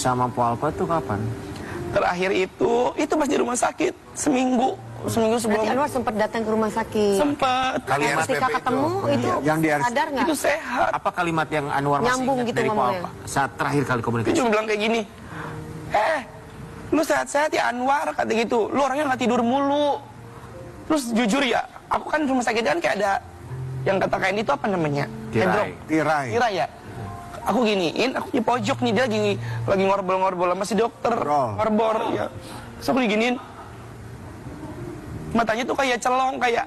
sama Po Alpa tuh kapan? Terakhir itu pas di rumah sakit seminggu sebelum. Berarti Anwar sempat datang ke rumah sakit. Sempat. Kalian Ketika ketemu itu yang sadar nggak? Itu sehat. Apa kalimat yang Anwar masih Nyambung ingat gitu dari Po ngomongnya. Alpa saat terakhir kali Dia komunikasi? cuma bilang kayak gini, lu sehat-sehat ya Anwar, kata gitu. Lu orangnya nggak tidur mulu. Terus jujur ya, aku kan rumah sakit kan kayak ada yang kata kain itu apa namanya? Tirai. Tirai ya. Aku giniin, aku di pojok nih, dia lagi ngobrol-ngobrol sama si dokter. Ngobrol ya. Terus aku diginiin. Matanya tuh kayak celong, kayak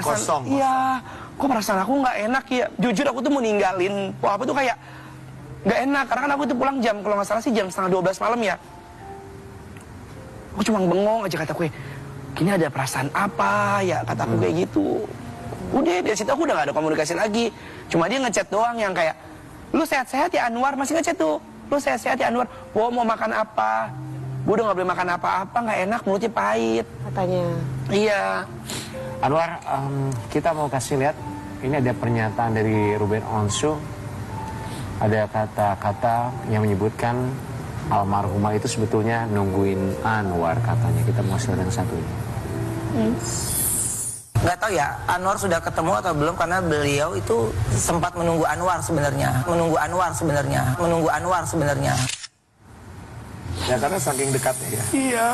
kosong. Iya, kok perasaan aku nggak enak ya. Jujur aku tuh mau ninggalin Po Alpa tuh kayak nggak enak, karena kan aku tuh pulang jam, kalau nggak salah sih jam 11:30 malam ya. Aku cuma bengong aja, kata gue, kini ada perasaan apa ya, kataku kayak gitu. Udah dari situ aku udah gak ada komunikasi lagi. Cuma dia ngechat doang yang kayak, lu sehat-sehat ya Anwar, masih ngechat tuh. Lu sehat-sehat ya Anwar, wo mau makan apa? Gue udah gak boleh makan apa-apa, gak enak, mulutnya pahit. Katanya. Iya. Anwar, kita mau kasih lihat, ini ada pernyataan dari Ruben Onsu. Ada kata-kata yang menyebutkan almarhumah itu sebetulnya nungguin Anwar, katanya. Kita mau kasih lihat yang satu ini. Nggak tahu ya, Anwar sudah ketemu atau belum, karena beliau itu sempat menunggu Anwar sebenarnya. Menunggu Anwar sebenarnya. Ya karena saking dekatnya ya. Iya.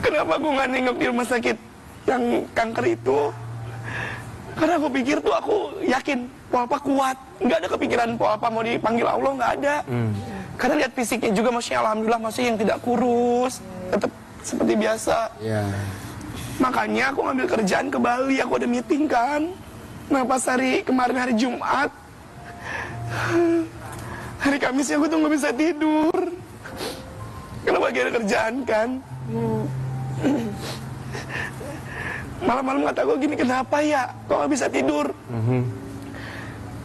Kenapa gue gak nengok di rumah sakit yang kanker itu? Karena aku pikir tuh, aku yakin Po Alpa kuat. Nggak ada kepikiran Po Alpa mau dipanggil Allah, nggak ada. Karena lihat fisiknya juga, maksudnya alhamdulillah, maksudnya yang tidak kurus, tetap seperti biasa. Makanya aku ngambil kerjaan ke Bali, aku ada meeting kan. Nah pas kemarin hari Jumat, hari Kamisnya aku tuh nggak bisa tidur. Karena lagi ada kerjaan kan. Malam-malam kata gue gini, kenapa ya kok nggak bisa tidur?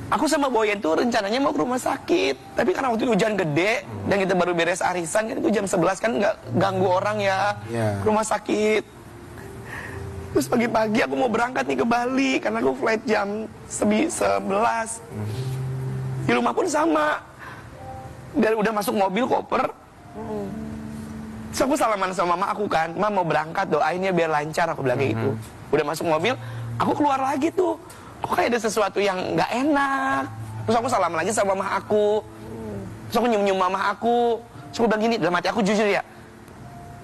Aku sama Boyen tuh rencananya mau ke rumah sakit, tapi karena waktu itu hujan gede dan kita baru beres arisan kan, itu jam 11 kan, nggak ganggu orang ya, ke rumah sakit. Terus pagi-pagi aku mau berangkat nih ke Bali karena aku flight jam 11. Di rumah pun sama, dari udah masuk mobil koper. Terus aku salaman sama mama aku kan, Ma mau berangkat, doain ya biar lancar, aku bilang kayak gitu. Udah masuk mobil, aku keluar lagi tuh, kok kayak ada sesuatu yang nggak enak. Terus aku salam lagi sama mama aku. Terus aku nyium-nyium mama aku. Terus aku bilang gini, dalam hati aku jujur ya,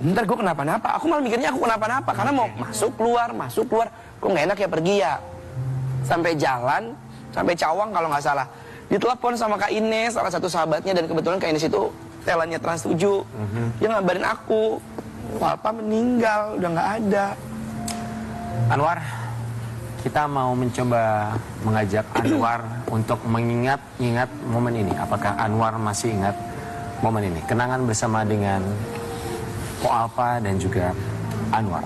ntar gue kenapa-napa. Aku malah mikirnya aku kenapa-napa, karena mau masuk keluar, kok nggak enak ya pergi ya. Sampai jalan, sampai Cawang kalau nggak salah, ditelepon sama Kak Ines, salah satu sahabatnya, dan kebetulan Kak Ines itu telannya Trans 7. Dia ngabarin aku, Po Alpa meninggal, udah nggak ada. Anwar, kita mau mencoba mengajak Anwar untuk mengingat momen ini. Apakah Anwar masih ingat momen ini? Kenangan bersama dengan Po Alpa dan juga Anwar.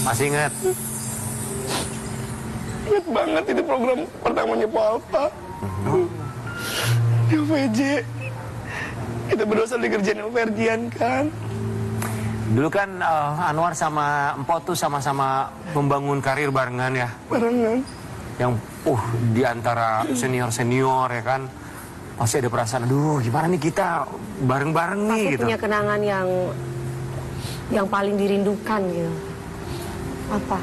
Masih ingat? Ingat banget, itu program pertamanya Po Alpa. Di UVJ. Kita berdua selalu dikerjain Ferdian kan. Dulu kan Anwar sama Empok tuh sama-sama membangun karir barengan ya. Barengan. Yang di antara senior-senior ya kan. Pasti ada perasaan, aduh gimana nih kita bareng-bareng nih Pasti gitu. punya kenangan yang paling dirindukan gitu. Apa?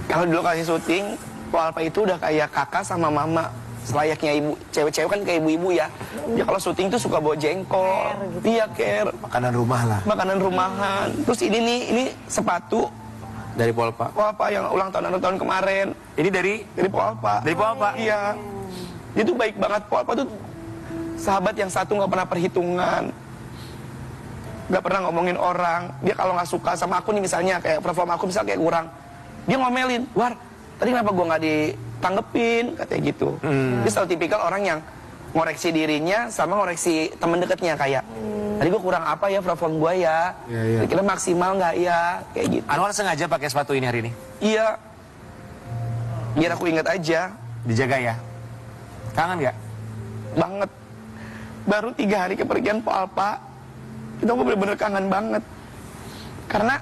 Kalau dulu kasih syuting, Po Alpa itu udah kayak kakak sama mama. Selayaknya ibu, cewek-cewek kan kayak ibu-ibu ya. Dia kalau syuting tuh suka bawa jengkol. Care gitu. Iya, care. Makanan rumah lah. Makanan rumahan. Terus ini sepatu Dari Po Alpa. Po Alpa yang ulang tahun kemarin. Ini dari Po Alpa. Dari Po Alpa? Iya. Dia tuh baik banget. Po Alpa tuh sahabat yang satu, nggak pernah perhitungan. Nggak pernah ngomongin orang. Dia kalau nggak suka sama aku nih misalnya, kayak perform aku misalnya kayak kurang, dia ngomelin, War, tadi kenapa gue nggak ditanggepin, katanya gitu. Dia selalu tipikal orang yang ngoreksi dirinya sama ngoreksi temen deketnya, kayak tadi gue kurang apa ya perform gue ya, kira-kira maksimal nggak ya, kayak gitu. Anwar sengaja pakai sepatu ini hari ini? Iya. Biar aku ingat aja. Dijaga ya. Kangen nggak? Banget. Baru 3 hari kepergian Po Alpa, itu aku bener-bener kangen banget. Karena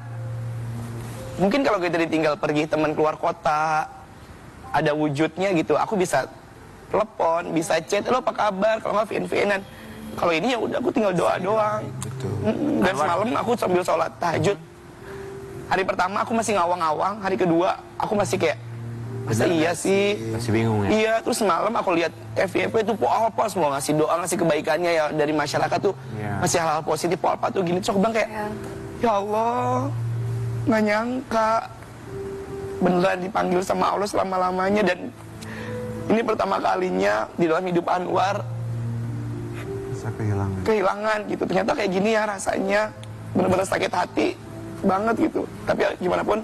mungkin kalau kita ditinggal pergi teman keluar kota, ada wujudnya gitu, aku bisa telepon, bisa chat, lo apa kabar, kalau nggak VN-VN-an. Kalau ini ya udah aku tinggal doa doang. Dan semalam aku sambil sholat tahajud. Hari pertama aku masih ngawang-ngawang, hari kedua aku masih kayak, masa iya sih? Masih bingung ya? Iya, terus semalam aku lihat FYP itu Po Alpa semua ngasih doa, ngasih kebaikannya ya dari masyarakat tuh. Masih hal-hal positif Po Alpa tuh gini. Terus aku bilang kayak, ya Allah, nggak nyangka beneran dipanggil sama Allah selama-lamanya. Dan ini pertama kalinya di dalam hidup Anwar kehilangan gitu. Ternyata kayak gini ya rasanya, bener-bener sakit hati banget gitu. Tapi ya, gimana pun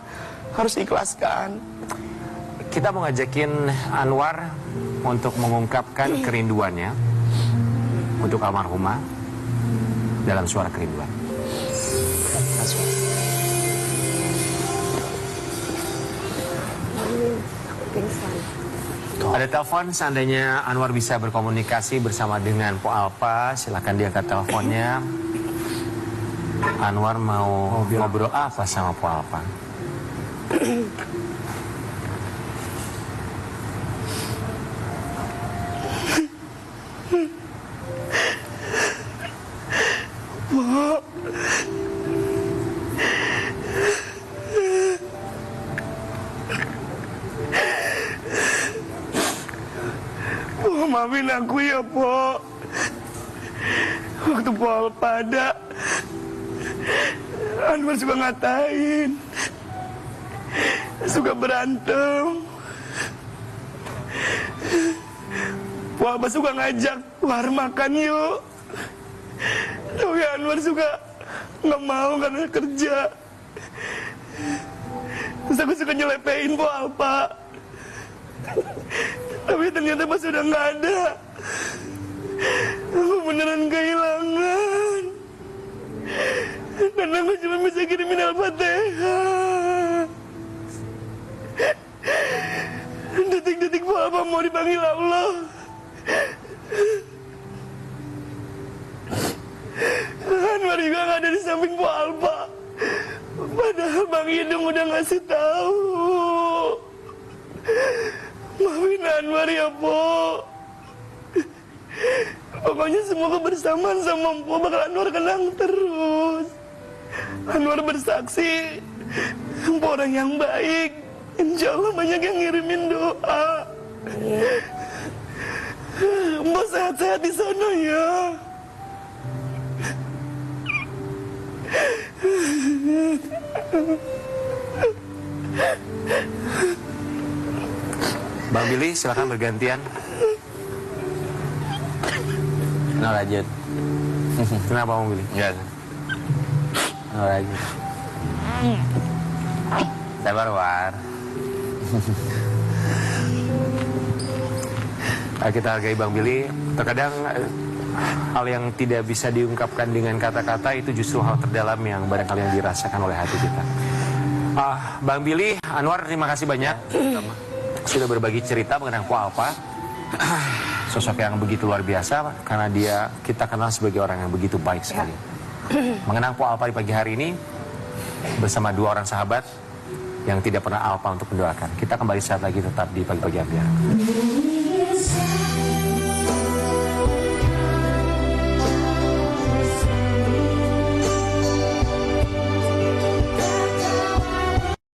harus ikhlaskan. Kita mau ngajakin Anwar untuk mengungkapkan kerinduannya untuk almarhumah dalam suara kerinduan. Pingsan. Ada telepon, seandainya Anwar bisa berkomunikasi bersama dengan Po Alpa, silakan diangkat teleponnya. Anwar mau ngobrol apa sama Po Alpa? Oh, maafin aku ya, Po. Waktu Po Alpa ada, Anwar suka ngatain, suka berantem. Po Alpa suka ngajak War makan yuk. Tapi Anwar suka nggak mau karena kerja. Terus aku suka nyelepein Po Alpa. Tapi ternyata pas udah nggak ada, aku beneran kehilangan. Dan aku cuma bisa kirimin Al-Fatihah. Detik-detik Po Alpa mau dipanggil Allah. Anwar juga nggak ada di samping Po Alpa. Padahal Bang Hidung udah ngasih tahu. Maafin Anwar ya, Po. Pokoknya semua kebersamaan sama Po bakal Anwar kenang terus. Anwar bersaksi, Po orang yang baik. Insya Allah banyak yang ngirimin doa. Po sehat-sehat di sana ya. Bang Billy, silakan bergantian. No, lanjut. Kenapa Bang Billy? Enggak. No, lanjut. Sabar, War. Kita hargai Bang Billy. Terkadang hal yang tidak bisa diungkapkan dengan kata-kata itu justru hal terdalam yang barangkali yang dirasakan oleh hati kita. Bang Billy, Anwar, terima kasih banyak sudah berbagi cerita mengenai Po Alpa. Sosok yang begitu luar biasa karena kita kenal sebagai orang yang begitu baik sekali. Mengenang Po Alpa di pagi hari ini bersama 2 orang sahabat yang tidak pernah alpa untuk mendoakan. Kita kembali saat lagi tetap di Pagi-Pagi Ambiar.